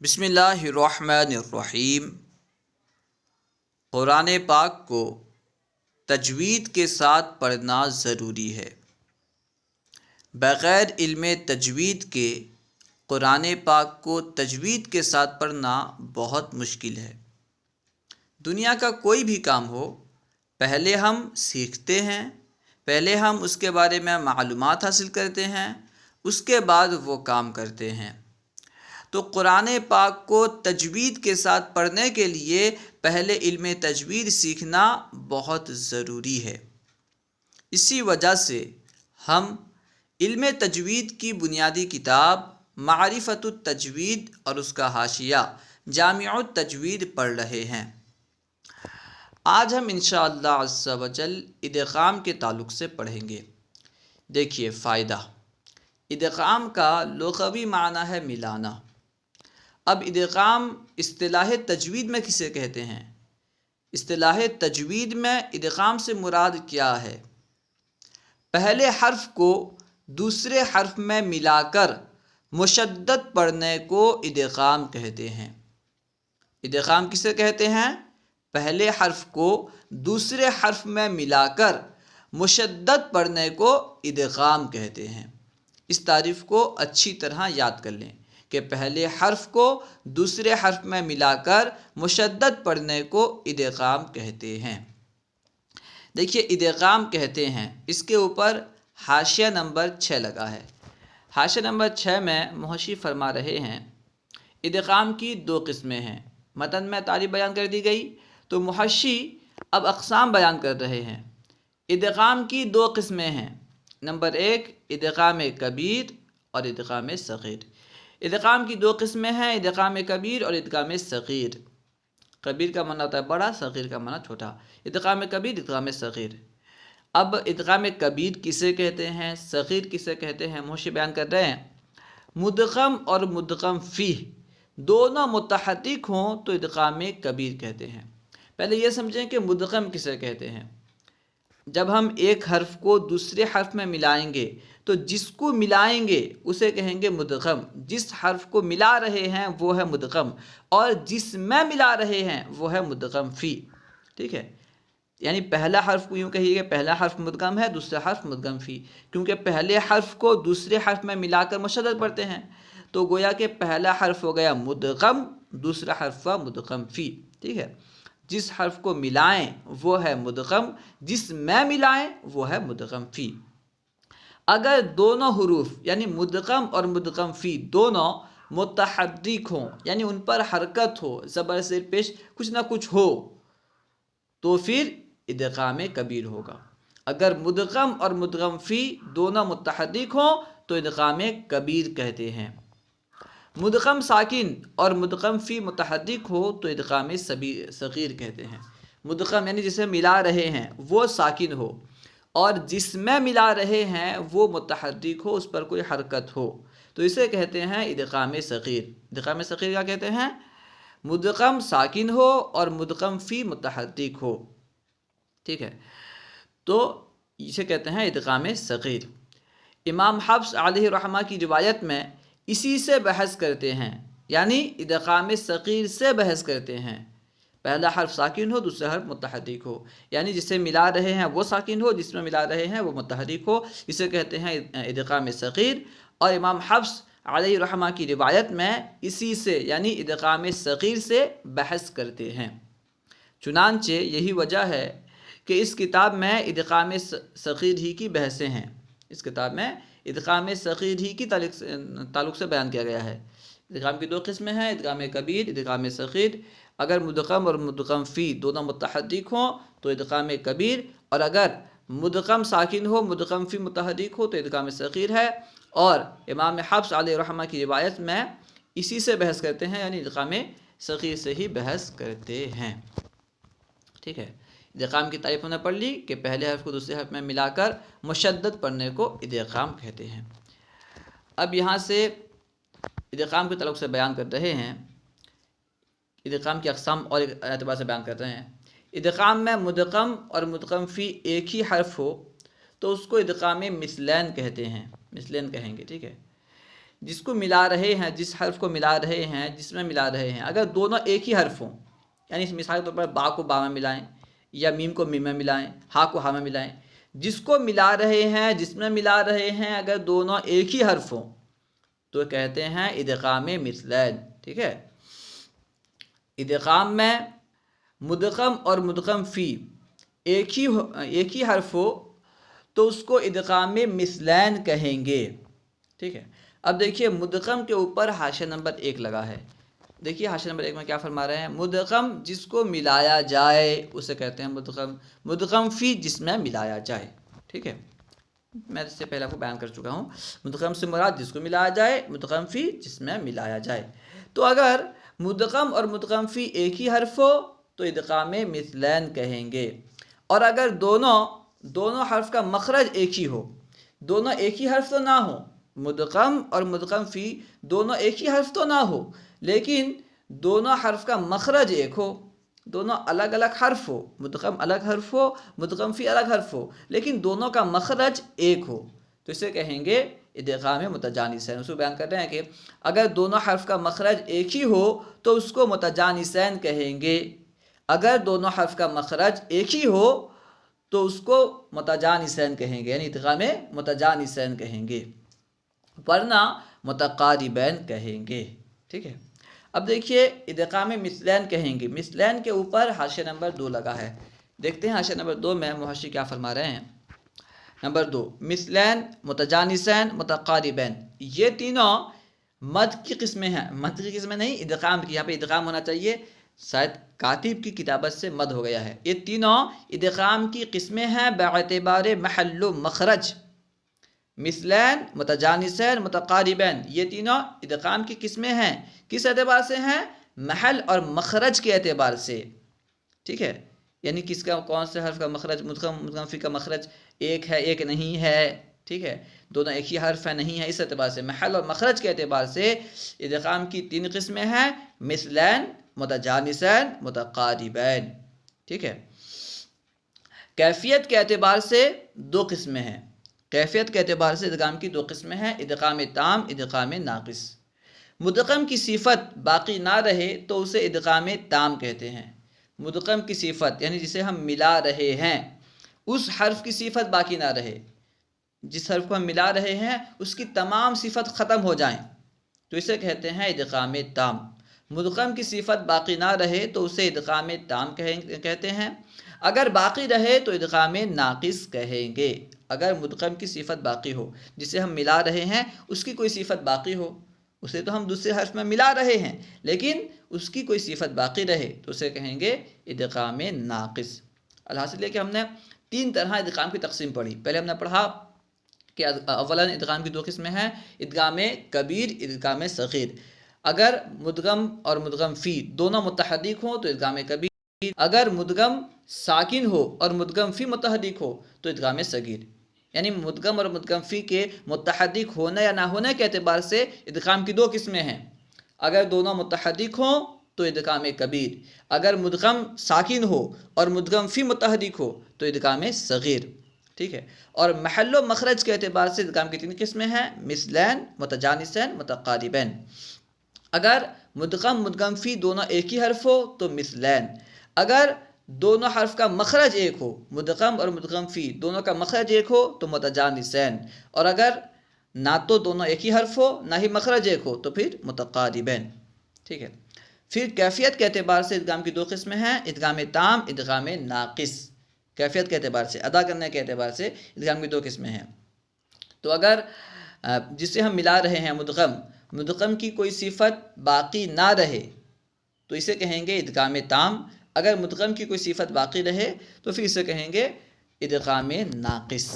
بسم اللہ الرحمن الرحیم۔ قرآن پاک کو تجوید کے ساتھ پڑھنا ضروری ہے۔ بغیر علم تجوید کے قرآن پاک کو تجوید کے ساتھ پڑھنا بہت مشکل ہے۔ دنیا کا کوئی بھی کام ہو، پہلے ہم سیکھتے ہیں، پہلے ہم اس کے بارے میں معلومات حاصل کرتے ہیں، اس کے بعد وہ کام کرتے ہیں۔ تو قرآن پاک کو تجوید کے ساتھ پڑھنے کے لیے پہلے علم تجوید سیکھنا بہت ضروری ہے۔ اسی وجہ سے ہم علم تجوید کی بنیادی کتاب معرفت التجوید اور اس کا حاشیہ جامع التجوید پڑھ رہے ہیں۔ آج ہم انشاءاللہ عز و جل ادغام کے تعلق سے پڑھیں گے۔ دیکھیے فائدہ، ادغام کا لغوی معنی ہے ملانا۔ اب ادغام اصطلاح تجوید میں کسے کہتے ہیں؟ اصطلاح تجوید میں ادغام سے مراد کیا ہے؟ پہلے حرف کو دوسرے حرف میں ملا کر مشدد پڑھنے کو ادغام کہتے ہیں۔ ادغام کسے کہتے ہیں؟ پہلے حرف کو دوسرے حرف میں ملا کر مشدد پڑھنے کو ادغام کہتے ہیں۔ اس تعریف کو اچھی طرح یاد کر لیں کہ پہلے حرف کو دوسرے حرف میں ملا کر مشدد پڑھنے کو ادغام کہتے ہیں۔ دیکھیے ادغام کہتے ہیں، اس کے اوپر حاشیہ نمبر 6 لگا ہے۔ حاشیہ نمبر 6 میں محشی فرما رہے ہیں ادغام کی 2 قسمیں ہیں۔ متن میں تعریف بیان کر دی گئی تو محشی اب اقسام بیان کر رہے ہیں۔ ادغام کی 2 قسمیں ہیں۔ نمبر 1 ادغام کبیر اور ادغام صغیر۔ ادغام کی 2 قسمیں ہیں، ادغام کبیر اور ادغام صغیر۔ کبیر کا معنی ہوتا ہے بڑا، صغیر کا معنی چھوٹا۔ ادغام کبیر، ادغام صغیر۔ اب ادغام کبیر کسے کہتے ہیں، صغیر کسے کہتے ہیں، محشی بیان کر رہے ہیں مدغم اور مدغم فیہ دونوں متحرک ہوں تو ادغام کبیر کہتے ہیں۔ پہلے یہ سمجھیں کہ مدغم کسے کہتے ہیں۔ جب ہم ایک حرف کو دوسرے حرف میں ملائیں گے تو جس کو ملائیں گے اسے کہیں گے مدغم۔ جس حرف کو ملا رہے ہیں وہ ہے مدغم، اور جس میں ملا رہے ہیں وہ ہے مدغم فی۔ ٹھیک ہے، یعنی پہلا حرف کو یوں کہیے کہ پہلا حرف مدغم ہے، دوسرا حرف مدغم فی، کیونکہ پہلے حرف کو دوسرے حرف میں ملا کر مشدد پڑھتے ہیں، تو گویا کہ پہلا حرف ہو گیا مدغم، دوسرا حرف ہوا مدغم فی۔ ٹھیک ہے، جس حرف کو ملائیں وہ ہے مدغم، جس میں ملائیں وہ ہے مدغم فی۔ اگر دونوں حروف یعنی مدغم اور مدغم فی دونوں متحرک ہوں، یعنی ان پر حرکت ہو، زبر زیر پیش کچھ نہ کچھ ہو، تو پھر ادغام کبیر ہوگا۔ اگر مدغم اور مدغم فی دونوں متحرک ہوں تو ادغام کبیر کہتے ہیں۔ مدغم ساکن اور مدغم فی متحرک ہو تو ادغام صغیر کہتے ہیں۔ مدغم یعنی جسے ملا رہے ہیں وہ ساکن ہو، اور جس میں ملا رہے ہیں وہ متحرک ہو، اس پر کوئی حرکت ہو، تو اسے کہتے ہیں ادغام صغیر۔ ادغام صغیر کیا کہتے ہیں؟ مدغم ساکن ہو اور مدغم فی متحرک ہو۔ ٹھیک ہے، تو اسے کہتے ہیں ادغام صغیر۔ امام حفص علیہ الرحمہ کی روایت میں اسی سے بحث کرتے ہیں، یعنی ادغام صغیر سے بحث کرتے ہیں۔ پہلا حرف ساکن ہو، دوسرا حرف متحرک ہو، یعنی جسے ملا رہے ہیں وہ ساکن ہو، جس میں ملا رہے ہیں وہ متحرک ہو، اسے کہتے ہیں ادغام صغیر۔ اور امام حفص علیہ الرحمہ کی روایت میں اسی سے یعنی ادغام صغیر سے بحث کرتے ہیں۔ چنانچہ یہی وجہ ہے کہ اس کتاب میں ادغام صغیر ہی کی بحثیں ہیں۔ اس کتاب میں ادغام صغیر ہی کی تعلق سے بیان کیا گیا ہے۔ ادغام کی 2 قسمیں ہیں، ادغام کبیر، ادغام صغیر۔ اگر مدغم اور مدغم فی دونوں متحرک ہوں تو ادغام کبیر، اور اگر مدغم ساکن ہو، مدغم فی متحرک ہو تو ادغام صغیر ہے۔ اور امام حفص علیہ الرحمہ کی روایت میں اسی سے بحث کرتے ہیں، یعنی ادغام صغیر سے ہی بحث کرتے ہیں۔ ٹھیک ہے، ادغام کی تعریف ہم نے پڑھ لی کہ پہلے حرف کو دوسرے حرف میں ملا کر مشدد پڑھنے کو ادغام کہتے ہیں۔ اب یہاں سے ادغام کے تعلق سے بیان کر رہے ہیں، ادغام کی اقسام اور اعتبار سے بیان کر رہے ہیں۔ ادغام میں مدغم اور مدغم فی ایک ہی حرف ہو تو اس کو ادغام مثلین کہتے ہیں، مثلین کہیں گے۔ ٹھیک ہے، جس کو ملا رہے ہیں، جس حرف کو ملا رہے ہیں، جس میں ملا رہے ہیں، اگر دونوں ایک ہی حرف ہوں، یعنی مثال کے طور پر با کو با میں ملائیں یا میم کو میم میں ملائیں، ہا کو ہا میں ملائیں، جس کو ملا رہے ہیں، جس میں ملا رہے ہیں، اگر دونوں ایک ہی حرف ہوں تو کہتے ہیں ادغام مثلین. ٹھیک ہے، ادغام میں مدغم اور مدغم فی ایک ہی حرف ہو تو اس کو ادغام مثلین کہیں گے. ٹھیک ہے، اب دیکھیے مدغم کے اوپر حاشیہ نمبر 1 لگا ہے. دیکھیے حاشیہ نمبر 1 میں کیا فرما رہے ہیں، مدغم جس کو ملایا جائے اسے کہتے ہیں مدغم، مدغم فی جس میں ملایا جائے. ٹھیک ہے، میں اس سے پہلے آپ کو بیان کر چکا ہوں، مدغم سے مراد جس کو ملایا جائے، مدغم فی جس میں ملایا جائے. تو اگر مدغم اور مدغم فی ایک ہی حرف ہو تو ادغام مثلین کہیں گے، اور اگر دونوں حرف کا مخرج ایک ہی ہو، دونوں ایک ہی حرف تو نہ ہو، مدغم اور مدغم فی دونوں ایک ہی حرف تو نہ ہو، لیکن دونوں حرف کا مخرج ایک ہو، دونوں الگ الگ حرف ہو، مدغم الگ حرف ہو، مدغم فی الگ حرف ہو، لیکن دونوں کا مخرج ایک ہو، تو اسے کہیں گے ادغام متجانسین. اس کو بیان کر رہے ہیں کہ اگر دونوں حرف کا مخرج ایک ہی ہو تو اس کو متجانسین کہیں گے، اگر دونوں حرف کا مخرج ایک ہی ہو تو اس کو متجانسین کہیں گے، یعنی ادغام متجانسین کہیں گے، ورنہ متقاربین کہیں گے. ٹھیک ہے، اب دیکھیے ادغام مثلین کہیں گے، مثلین کے اوپر حاشیہ نمبر 2 لگا ہے. دیکھتے ہیں حاشیہ نمبر 2 میں محشی کیا فرما رہے ہیں. نمبر 2، مثلین، متجانسین، متقاربین، یہ تینوں مد کی قسمیں ہیں. مد کی قسمیں نہیں، ادغام کی، یہاں پہ ادغام ہونا چاہیے، شاید کاتب کی کتابت سے مد ہو گیا ہے. یہ تینوں ادغام کی قسمیں ہیں باعتبار محل و مخرج. مثلین، متجانسین، متقاربین، یہ تینوں ادغام کی قسمیں ہیں. کس اعتبار سے ہیں؟ محل اور مخرج کے اعتبار سے. ٹھیک ہے، یعنی کس کا، کون سے حرف کا مخرج، مدغم فی کا مخرج ایک ہے، ایک نہیں ہے. ٹھیک ہے، دونوں ایک ہی حرف ہے، نہیں ہے، اس اعتبار سے محل اور مخرج کے اعتبار سے ادغام کی 3 قسمیں ہیں، مثلین، متجانسین، متقاربین. ٹھیک ہے، کیفیت کے اعتبار سے 2 قسمیں ہیں. کیفیت کے اعتبار سے ادغام کی 2 قسمیں ہیں، ادغام تام، ادغام ناقص. مدغم کی صفت باقی نہ رہے تو اسے ادغام تام کہتے ہیں. مدغم کی صفت یعنی جسے ہم ملا رہے ہیں، اس حرف کی صفت باقی نہ رہے، جس حرف کو ہم ملا رہے ہیں اس کی تمام صفت ختم ہو جائیں تو اسے کہتے ہیں ادغام تام. مدغم کی صفت باقی نہ رہے تو اسے ادغام تام کہتے ہیں. اگر باقی رہے تو ادغام ناقص کہیں گے. اگر مدغم کی صفت باقی ہو، جسے ہم ملا رہے ہیں اس کی کوئی صفت باقی ہو، اسے تو ہم دوسرے حرف میں ملا رہے ہیں لیکن اس کی کوئی صفت باقی رہے تو اسے کہیں گے ادغام ناقص. الحاصل ہے کہ ہم نے 3 طرح ادغام کی تقسیم پڑھی. پہلے ہم نے پڑھا کہ اولاً ادغام کی 2 قسمیں ہیں، ادغام کبیر، ادغام صغیر. اگر مدغم اور مدغم فی دونوں متحرک ہوں تو ادغام کبیر، اگر مدغم ساکن ہو اور مدغم فی متحرک ہو تو ادغام صغیر. یعنی مدغم اور مدغم فی کے متحرک ہونے یا نہ ہونے کے اعتبار سے ادغام کی 2 قسمیں ہیں. اگر دونوں متحرک ہوں تو ادغام کبیر، اگر مدغم ساکن ہو اور مدغم فی متحرک ہو تو ادغام صغیر. ٹھیک ہے، اور محل و مخرج کے اعتبار سے ادغام کی 3 قسمیں ہیں، مثلین، متجانسین، متقاربین. اگر مدغم فی دونوں ایک ہی حرف ہو تو مثلین. اگر دونوں حرف کا مخرج ایک ہو، مدغم اور مدغم فی دونوں کا مخرج ایک ہو تو متجانسین. اور اگر نہ تو دونوں ایک ہی حرف ہو نہ ہی مخرج ایک ہو تو پھر متقاربین. ٹھیک ہے، پھر کیفیت کے اعتبار سے ادغام کی 2 قسمیں ہیں، ادغام تام، ادغام ناقص. کیفیت کے اعتبار سے، ادا کرنے کے اعتبار سے ادغام کی 2 قسمیں ہیں. تو اگر جسے ہم ملا رہے ہیں مدغم کی کوئی صفت باقی نہ رہے تو اسے کہیں گے ادغام تام. اگر مدغم کی کوئی صفت باقی رہے تو پھر اسے کہیں گے ادغام ناقص.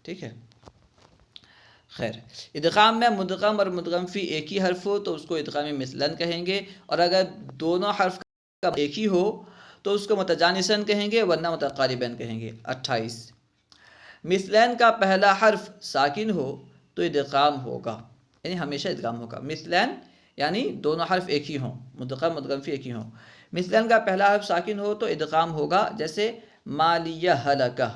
ٹھیک ہے، خیر، ادغام میں مدغم اور مدغم فی ایک ہی حرف ہو تو اس کو ادغام مثلن کہیں گے، اور اگر دونوں حرف کا ایک ہی ہو تو اس کو متجانسن کہیں گے ورنہ متقاربین کہیں گے. 28، مثلین کا پہلا حرف ساکن ہو تو ادغام ہوگا، یعنی ہمیشہ ادغام ہوگا. مثلین یعنی دونوں حرف ایک ہی ہوں، مدغم مدغم فی ایک ہی ہوں. مثلین کا پہلا حرف ساکن ہو تو ادغام ہوگا، جیسے مالیہ ہلکہ.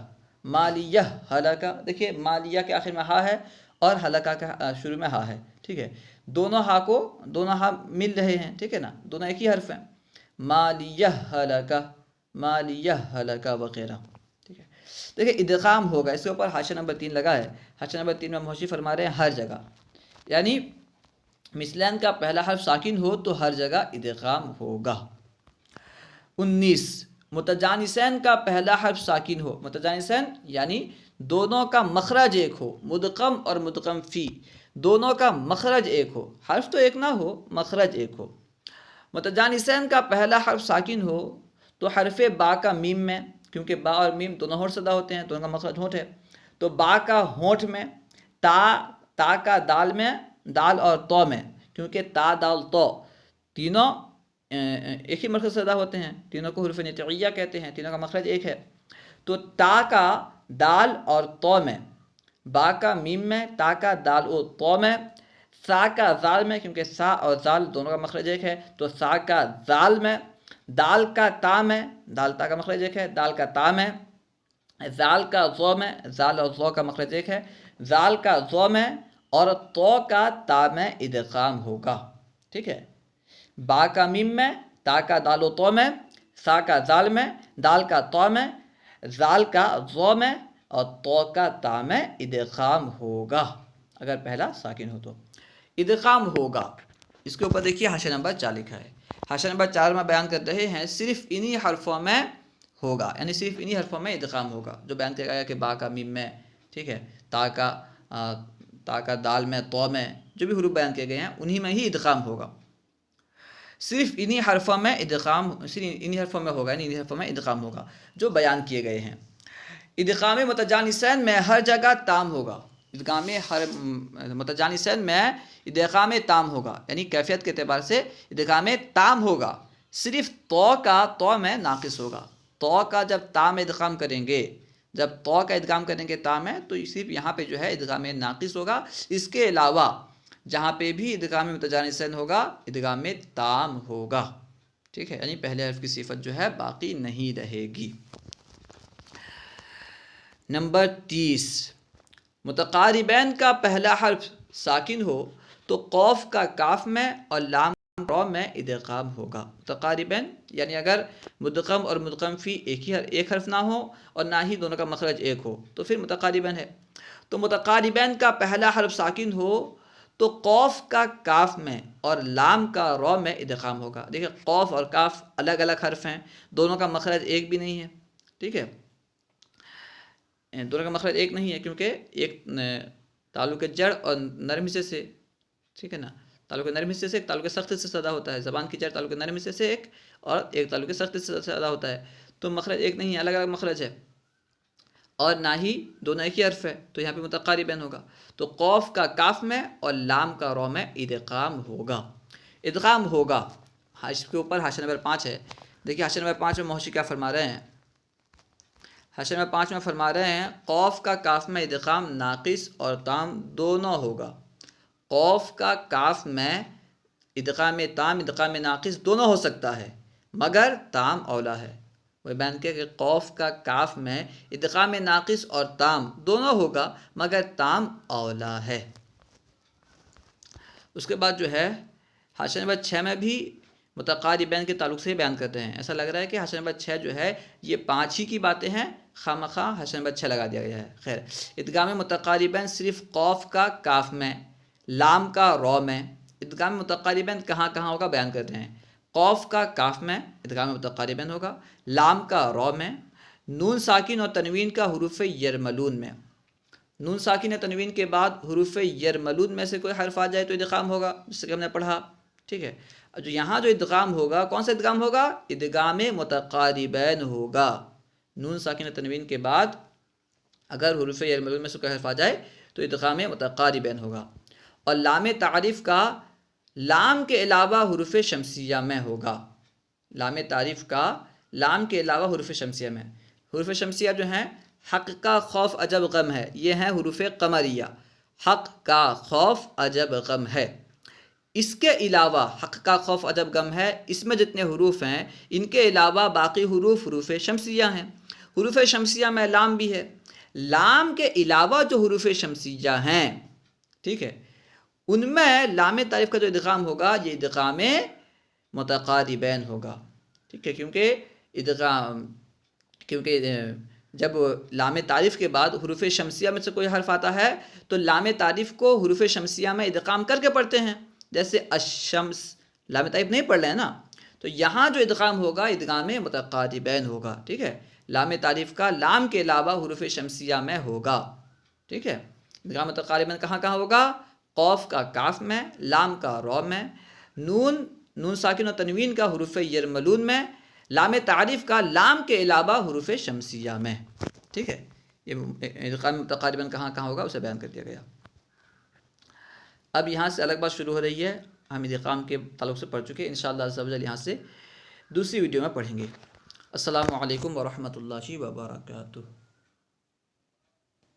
مالیہ ہلکہ، دیکھیے مالیہ کے آخر میں ہا ہے اور ہلکہ کا شروع میں ہا ہے. ٹھیک ہے، دونوں ہا مل رہے ہیں، ٹھیک ہے نا، دونوں ایک ہی حرف ہیں، مالیہ ہلاکہ، مالیہ ہلاکہ وغیرہ، ٹھیک ہے۔ دیکھیں ادغام ہوگا، اس کے اوپر حاشیہ نمبر 3 لگا ہے، حاشیہ نمبر 3 میں محشی فرما رہے ہیں ہر جگہ، یعنی مثلین کا پہلا حرف ساکن ہو تو ہر جگہ ادغام ہوگا۔ 19 متجانسین کا پہلا حرف ساکن ہو، متجانسین یعنی دونوں کا مخرج ایک ہو، مدغم اور مدغم فی دونوں کا مخرج ایک ہو، حرف تو ایک نہ ہو، مخرج ایک ہو۔ متجانسین کا پہلا حرف ساکن ہو تو حرف با کا میم میں، کیونکہ با اور میم دونوں ہونٹ زدہ ہوتے ہیں، دونوں کا مخرج ہونٹ ہے، تو با کا ہونٹ میں، تا کا دال میں، دال اور تو میں، کیونکہ تا دال تو تینوں ایک ہی مخرج زدہ ہوتے ہیں، تینوں کو حروف نطعیہ کہتے ہیں، تینوں کا مخرج ایک ہے، تو تا کا دال اور تو میں، با کا میم میں، تا کا دال اور تو میں، سا کا زال میں، کیونکہ سا اور زال دونوں کا مخرج ایک ہے، تو سا کا زال میں، دال کا تا میں، دال تا کا مخرج ایک ہے، دال کا تا میں، زال کا زو میں، زال اور زو کا مخرج ایک ہے، زال کا زو میں، اور تو کا تا میں ادغام ہوگا، ٹھیک ہے۔ با کا میم میں، تا کا دال و تو میں، سا کا زال میں، دال کا تو میں، زال کا زو میں، اور تو کا تا میں ادغام ہوگا، اگر پہلا ساکن ہو تو ادغام ہوگا۔ اس کے اوپر دیکھیے حاشیہ نمبر 4 لکھا ہے، حاشیہ نمبر 4 میں بیان کر رہے ہیں صرف انہی حرفوں میں ہوگا، یعنی صرف انہی حرفوں میں ادغام ہوگا، جو بیان کیا گیا کہ با کا میم میں، ٹھیک ہے، تا کا دال میں، تو میں، جو بھی حروف بیان کیے گئے ہیں انہی میں ہی ادغام ہوگا، صرف انہی حرفوں میں ادغام، صرف انہی حرفوں میں ہوگا، یعنی انہی حرفوں میں ادغام ہوگا جو بیان کیے گئے ہیں۔ ادغام متجانسین میں ہر جگہ تام ہوگا، ادغام متجانسین میں ادغام تام ہوگا، یعنی کیفیت کے اعتبار سے ادغام تام ہوگا، صرف تو کا تو میں ناقص ہوگا، تو کا جب تا میں ادغام کریں گے، جب تو کا ادغام کریں گے تا میں، تو صرف یہاں پہ جو ہے ادغام ناقص ہوگا، اس کے علاوہ جہاں پہ بھی ادغام متجانسین ہوگا ادغام تام ہوگا، ٹھیک ہے، یعنی پہلے حرف کی صفت جو ہے باقی نہیں رہے گی۔ نمبر 30 متقاربین کا پہلا حرف ساکن ہو تو قوف کا کاف میں اور لام رو میں ادغام ہوگا۔ متقاربین یعنی اگر مدغم اور مدغم فی ایک حرف نہ ہو اور نہ ہی دونوں کا مخرج ایک ہو تو پھر متقاربین ہے، تو متقاربین کا پہلا حرف ساکن ہو تو قوف کا کاف میں اور لام کا رو میں ادغام ہوگا۔ دیکھیں قوف اور کاف الگ الگ حرف ہیں، دونوں کا مخرج ایک بھی نہیں ہے، ٹھیک ہے، دونوں کا مخرج ایک نہیں ہے، کیونکہ ایک تعلق جڑ اور نرم حصے سے، ٹھیک ہے نا، تعلق نرم حصے سے ایک تعلق سخت سے زیادہ ہوتا ہے، زبان کی جڑ تعلق نرم حصے سے ایک اور ایک تعلق سخت سے زیادہ ہوتا ہے، تو مخرج ایک نہیں ہے، الگ الگ مخرج ہے، اور نہ ہی دونوں ایک ہی حرف ہے، تو یہاں پہ متقاربین ہوگا، تو قوف کا کاف میں اور لام کا رو میں ادغام ہوگا، ادغام ہوگا۔ اس کے اوپر حاشیہ نمبر 5 ہے، دیکھیے حاشیہ نمبر 5 میں محشی کیا فرما رہے ہیں، حاشیہ نمبر 5 میں فرما رہے ہیں قوف کا کاف میں ادغام ناقص اور تام دونوں ہوگا، قوف کا کاف میں ادغام تام ادغام ناقص دونوں ہو سکتا ہے مگر تام اولا ہے، وہ بیان کیا کہ قوف کا کاف میں ادغام ناقص اور تام دونوں ہوگا مگر تام اولا ہے۔ اس کے بعد جو ہے حاشیہ نمبر 6 میں بھی متقاربین کے تعلق سے بیان کرتے ہیں، ایسا لگ رہا ہے کہ حاشیہ نمبر 6 جو ہے یہ 5 ہی کی باتیں ہیں، خواہ مخواہ حاشیہ نمبر 6 لگا دیا گیا ہے۔ خیر، ادغام متقاربین صرف قوف کا کاف میں، لام کا رو میں، ادغام متقاربین کہاں کہاں ہوگا بیان کرتے ہیں، قوف کا کاف میں ادغام متقاربین ہوگا، لام کا رو میں، نون ساکن اور تنوین کا حروف یرملون میں، نون ساکن اور تنوین کے بعد حروف یرملون میں سے کوئی حرف آ جائے تو ادغام ہوگا، جس سے کہ ہم نے پڑھا، ٹھیک ہے، جو یہاں جو ادغام ہوگا کون سا ادغام ہوگا، ادغام متقاربین ہوگا، نون ساکن اور تنوین کے بعد اگر حروف یرملون میں سے کوئی حرف آ جائے تو ادغام متقاربین ہوگا، اور لام تعریف کا لام کے علاوہ حروف شمسیہ میں ہوگا، لام تعریف کا لام کے علاوہ حروف شمسیہ میں، حروف شمسیہ جو ہیں حق کا خوف عجب غم ہے، یہ ہیں حروف قمریہ، حق کا خوف عجب غم ہے، اس کے علاوہ حق کا خوف عجب غم ہے، اس میں جتنے حروف ہیں ان کے علاوہ باقی حروف حروف شمسیہ ہیں، حروف شمسیہ میں لام بھی ہے، لام کے علاوہ جو حروف شمسیہ ہیں، ٹھیک ہے، ان میں لام تعریف کا جو ادغام ہوگا یہ ادغام متقاربین ہوگا، ٹھیک ہے، کیونکہ جب لام تعریف کے بعد حروف شمسیہ میں سے کوئی حرف آتا ہے تو لام تعریف کو حروف شمسیہ میں ادغام کر کے پڑھتے ہیں، جیسے الشمس لام تعریف نہیں پڑھ رہے ہیں نا، تو یہاں جو ادغام ہوگا ادغام متقاربین ہوگا، ٹھیک ہے، لام تعریف کا لام کے علاوہ حروف شمسیہ میں ہوگا، ٹھیک ہے۔ ادغام متقاربین کہاں کہاں ہوگا؟ قوف کا کاف میں، لام کا رو میں، نون ساکن و تنوین کا حروف یرملون میں، لام تعریف کا لام کے علاوہ حروف شمسیہ میں، ٹھیک ہے۔ یہ ادغام متقاربین کہاں کہاں ہوگا اسے بیان کر دیا گیا۔ اب یہاں سے الگ بات شروع ہو رہی ہے، ہم ادغام کے تعلق سے پڑھ چکے ہیں، انشاءاللہ عز و جل یہاں سے دوسری ویڈیو میں پڑھیں گے۔ السلام علیکم ورحمۃ اللہ وبرکاتہ۔